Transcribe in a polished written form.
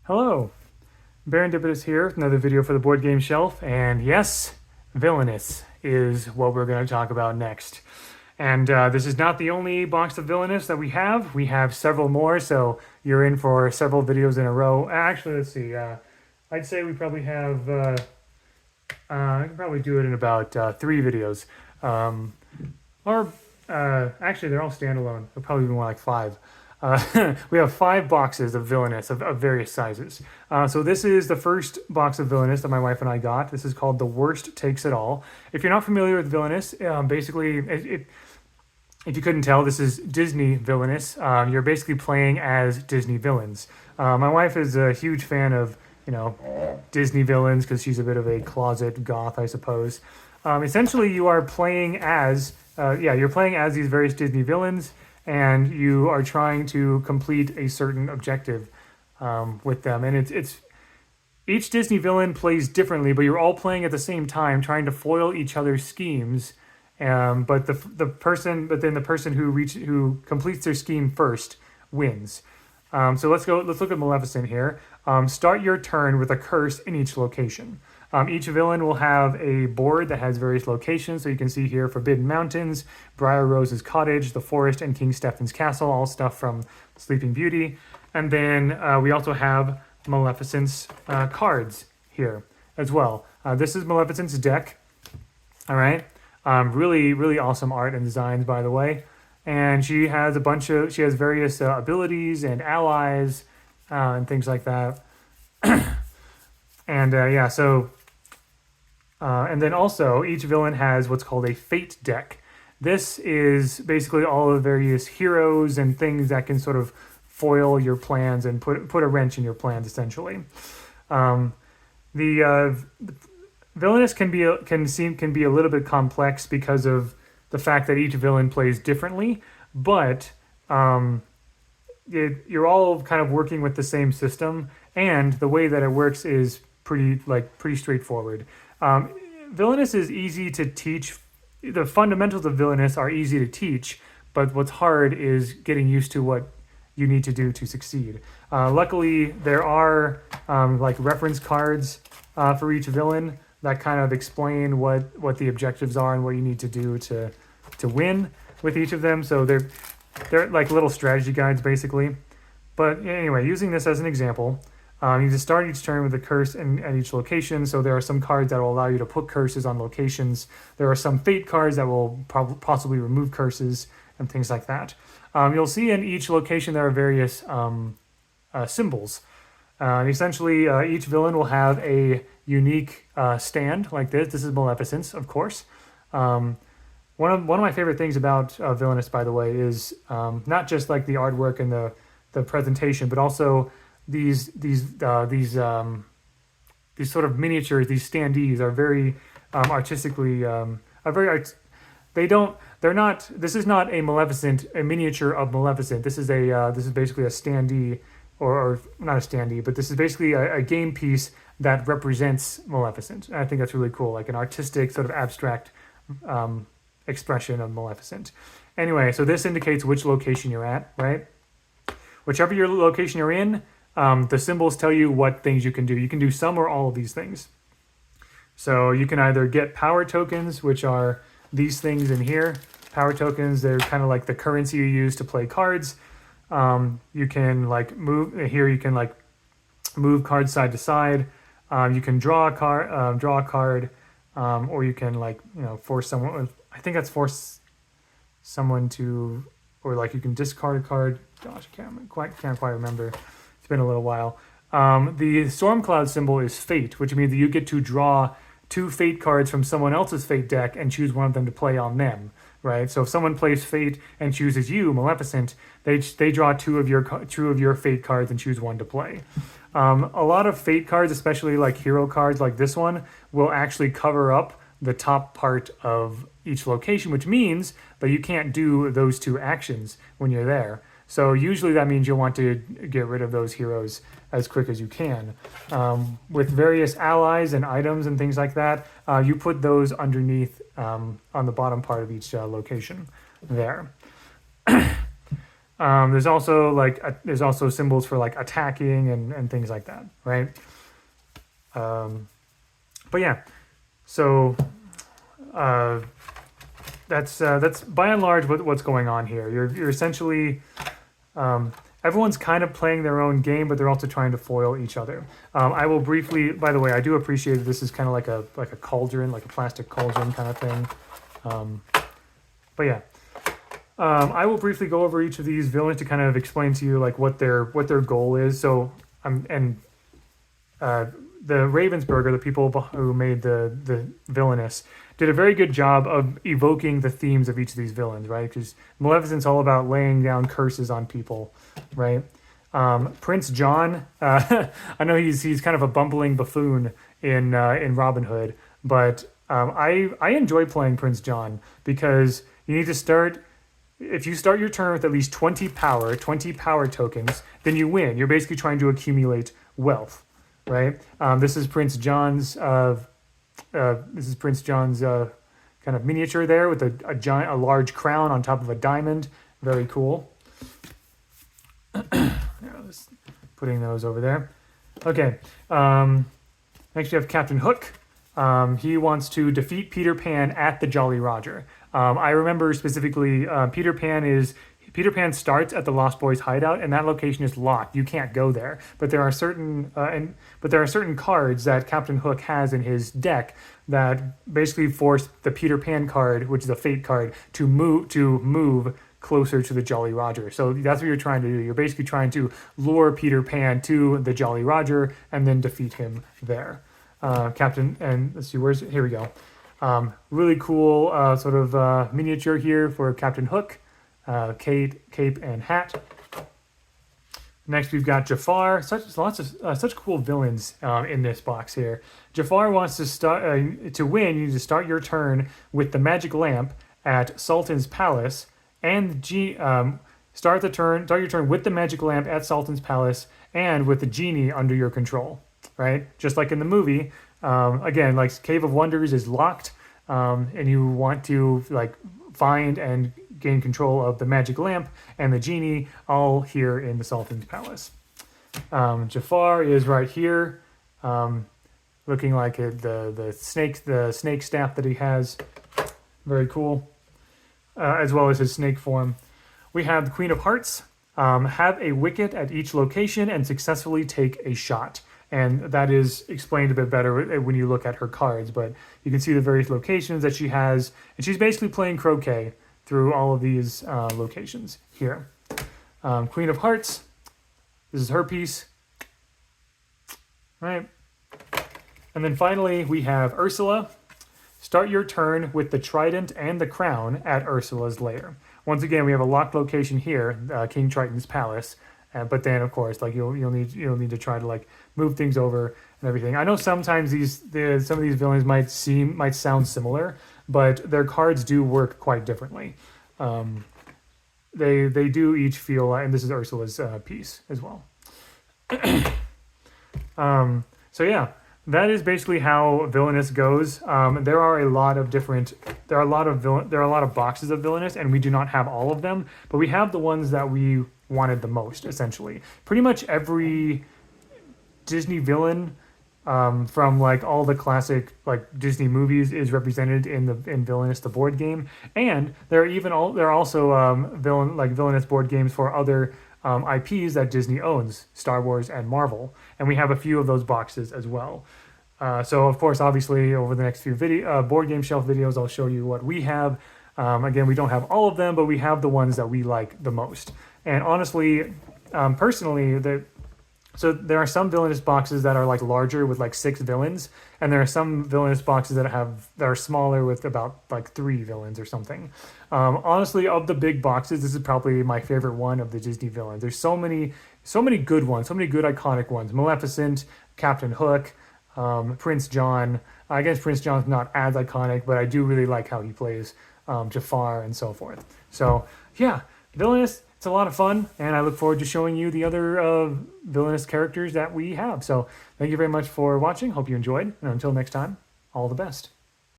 Hello, Barendipitous here with another video for the board game shelf, and yes, Villainous is what we're going to talk about next. And this is not the only box of Villainous that we have. We have several more, so you're in for several videos in a row. Actually, let's see. I'd say we probably have. I can probably do it in about 3 videos, or actually, they're all standalone. It'll probably be more like 5. We have 5 boxes of Villainous of various sizes. So this is the first box of Villainous that my wife and I got. This is called The Worst Takes It All. If you're not familiar with Villainous, basically, if you couldn't tell, this is Disney Villainous. You're basically playing as Disney villains. My wife is a huge fan of, Disney villains because she's a bit of a closet goth, I suppose. Essentially, you are playing as, you're playing as these various Disney villains, and you are trying to complete a certain objective with them. And it's each Disney villain plays differently, but you're all playing at the same time, trying to foil each other's schemes. But the person who completes their scheme first wins. So let's look at Maleficent here. Start your turn with a curse in each location. Each villain will have a board that has various locations. So you can see here Forbidden Mountains, Briar Rose's Cottage, the Forest, and King Stephen's Castle, all stuff from Sleeping Beauty. And then we also have Maleficent's cards here as well. This is Maleficent's deck. All right. Really, really awesome art and designs, by the way. And she has various abilities and allies and things like that. And and then also each villain has what's called a fate deck. This is basically all the various heroes and things that can sort of foil your plans and put a wrench in your plans, essentially. The Villainous can be a little bit complex because of the fact that each villain plays differently, but you're all kind of working with the same system, and the way that it works is pretty straightforward. Villainous is easy to teach. The fundamentals of Villainous are easy to teach, but what's hard is getting used to what you need to do to succeed. Luckily, there are reference cards for each villain that kind of explain what the objectives are and what you need to do to win with each of them. So they're like little strategy guides, basically. But anyway, using this as an example, you just start each turn with a curse at each location. So there are some cards that will allow you to put curses on locations. There are some fate cards that will possibly remove curses and things like that. You'll see in each location there are various symbols. Essentially, each villain will have a unique stand like this. This is Maleficent's, of course. One of my favorite things about Villainous, by the way, is not just like the artwork and the presentation, but also these sort of miniatures. These standees are very artistically they're not. This is not a miniature of Maleficent. This is basically a standee. Or not a standee, but this is basically a game piece that represents Maleficent. And I think that's really cool, like an artistic sort of abstract expression of Maleficent. Anyway, so this indicates which location you're at, right? Whichever your location you're in, the symbols tell you what things you can do. You can do some or all of these things. So you can either get power tokens, which are these things in here. Power tokens, they're kind of like the currency you use to play cards. You can move here. You can move cards side to side. You can draw a card, or you can force someone. I think that's force someone to, or you can discard a card. Gosh, I can't quite remember. It's been a little while. The storm cloud symbol is fate, which means that you get to draw 2 fate cards from someone else's fate deck and choose one of them to play on them. Right, so if someone plays Fate and chooses you, Maleficent, they draw 2 of your Fate cards and choose one to play. A lot of Fate cards, especially like hero cards like this one, will actually cover up the top part of each location, which means that you can't do those 2 actions when you're there. So usually that means you'll want to get rid of those heroes as quick as you can. With various allies and items and things like that, you put those underneath on the bottom part of each location there. There's also like there's also symbols for like attacking and things like that, right? Um, but yeah, so uh, that's by and large what's going on here. You're essentially everyone's kind of playing their own game, but they're also trying to foil each other. I will briefly, by the way, I do appreciate that this is kind of like a cauldron, like a plastic cauldron kind of thing. Um, but yeah, I will briefly go over each of these villains to kind of explain to you like what their goal is. So the Ravensburger, the people who made the Villainous, did a very good job of evoking the themes of each of these villains, right? Because Maleficent's all about laying down curses on people, right? Prince John, I know he's kind of a bumbling buffoon in Robin Hood, but I enjoy playing Prince John because you need to start. If you start your turn with at least 20 power tokens, then you win. You're basically trying to accumulate wealth, right? This is Prince John's kind of miniature there with a large crown on top of a diamond. Very cool. Just putting those over there. Okay. Next we have Captain Hook. He wants to defeat Peter Pan at the Jolly Roger. I remember specifically Peter Pan starts at the Lost Boys hideout, and that location is locked. You can't go there. But there are certain cards that Captain Hook has in his deck that basically force the Peter Pan card, which is a fate card, to move closer to the Jolly Roger. So that's what you're trying to do. You're basically trying to lure Peter Pan to the Jolly Roger and then defeat him there. Captain, and let's see, here we go. Really cool sort of miniature here for Captain Hook, cape and hat. Next we've got Jafar. Such cool villains in this box here. Jafar wants to start to win. You need to start your turn with the magic lamp at Sultan's Palace, and start your turn with the magic lamp at Sultan's Palace and with the genie under your control. Right, just like in the movie. Again, like Cave of Wonders is locked, and you want to like find and gain control of the magic lamp and the genie, all here in the Sultan's Palace. Jafar is right here, looking like the snake staff that he has. Very cool, as well as his snake form. We have the Queen of Hearts. Have a wicket at each location and successfully take a shot. And that is explained a bit better when you look at her cards, but you can see the various locations that she has, and she's basically playing croquet through all of these locations here. Queen of Hearts, this is her piece, right? And then finally we have Ursula. Start your turn with the trident and the crown at Ursula's lair. Once again, we have a locked location here, King Triton's palace. But then, of course, like you'll need to try to like move things over and everything. I know sometimes some of these villains might sound similar, but their cards do work quite differently. They do each feel, and this is Ursula's piece as well. So yeah, that is basically how Villainous goes. There are a lot of boxes of Villainous, and we do not have all of them, but we have the ones that we wanted the most, essentially. Pretty much every Disney villain from like all the classic like Disney movies is represented in Villainous the board game, and there are also Villainous board games for other IPs that Disney owns, Star Wars and Marvel, and we have a few of those boxes as well. So of course, obviously, over the next few board game shelf videos, I'll show you what we have. Again, we don't have all of them, but we have the ones that we like the most. And honestly, personally, so there are some Villainous boxes that are like larger with like 6 villains, and there are some Villainous boxes that are smaller with about like 3 villains or something. Honestly, of the big boxes, this is probably my favorite one of the Disney villains. There's so many good ones, so many good iconic ones. Maleficent, Captain Hook, Prince John. I guess Prince John's not as iconic, but I do really like how he plays Jafar and so forth. So yeah, Villainous. It's a lot of fun, and I look forward to showing you the other Villainous characters that we have. So thank you very much for watching. Hope you enjoyed, and until next time, all the best.